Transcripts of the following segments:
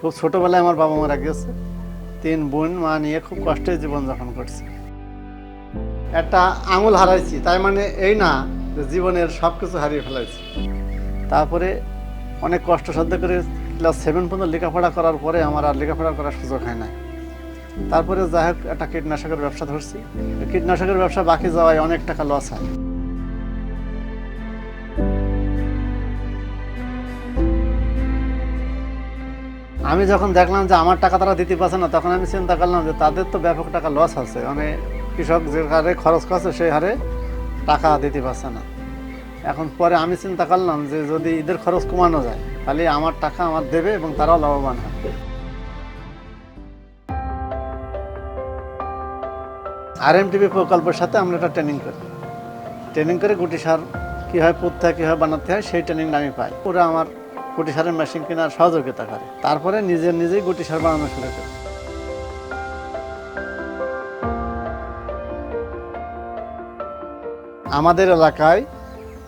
খুব ছোটোবেলায় আমার বাবা মারা গেছে, 3 বোন মা নিয়ে খুব কষ্টে জীবনযাপন করছি। একটা আঙুল হারাইছি, তাই মানে এই না যে জীবনের সব কিছু হারিয়ে ফেলাইছি। তারপরে অনেক কষ্ট সাধ্য করে ক্লাস 7 পর্যন্ত লেখাপড়া করার পরে আমার আর লেখাপড়া করার সুযোগ হয় না। তারপরে যাই হোক একটা কীটনাশকের ব্যবসা ধরছি। কীটনাশকের ব্যবসা বাকি যাওয়ায় অনেক টাকা লস হয়। আমি যখন দেখলাম যে আমার টাকা তারা দিতে পারছে না, তখন আমি চিন্তা করলাম যে তাদের তো ব্যাপক টাকা লস আছে, মানে কৃষক যে হারে খরচ করছে সেই হারে টাকা দিতে পারছে না। এখন পরে আমি চিন্তা করলাম যে যদি ঈদের খরচ কমানো যায় তাহলে আমার টাকা আমার দেবে এবং তারাও লাভবান হবে। RMTP প্রকল্পের সাথে আমরা একটা ট্রেনিং করে গুটি সার কীভাবে পুঁততে হয়, কীভাবে বানাতে হয় সেই ট্রেনিংটা আমি পাই। ওরা আমার গুটি সারের মেশিন কেনার সহযোগিতা করে। তারপরে নিজেই গুটি সার বানানো শুরু করি। আমাদের এলাকায়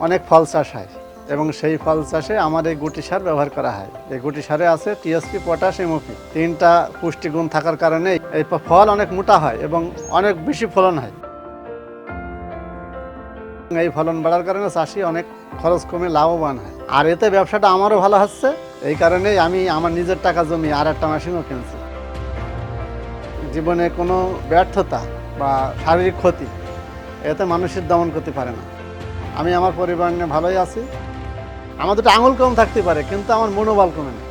অনেক ফল চাষ হয় এবং সেই ফল চাষে আমার এই গুটি সার ব্যবহার করা হয়। এই গুটি সারে আছে টিএসপি, পটাশ, এমওপি, 3টা পুষ্টিগুণ থাকার কারণে এই ফল অনেক মোটা হয় এবং অনেক বেশি ফলন হয়। এই ফলন বাড়ার কারণে চাষি অনেক খরচ কমে লাভবান হয়। আর এতে ব্যবসাটা আমারও ভালো হচ্ছে। এই কারণেই আমি আমার নিজের টাকা জমি আর একটা মেশিনও কিনছি। জীবনে কোনো ব্যর্থতা বা শারীরিক ক্ষতি এতে মানুষের দমন করতে পারে না। আমি আমার পরিবার নিয়ে ভালোই আছি। আমার দুটো আঙুল কম থাকতে পারে, কিন্তু আমার মনোবল কমে না।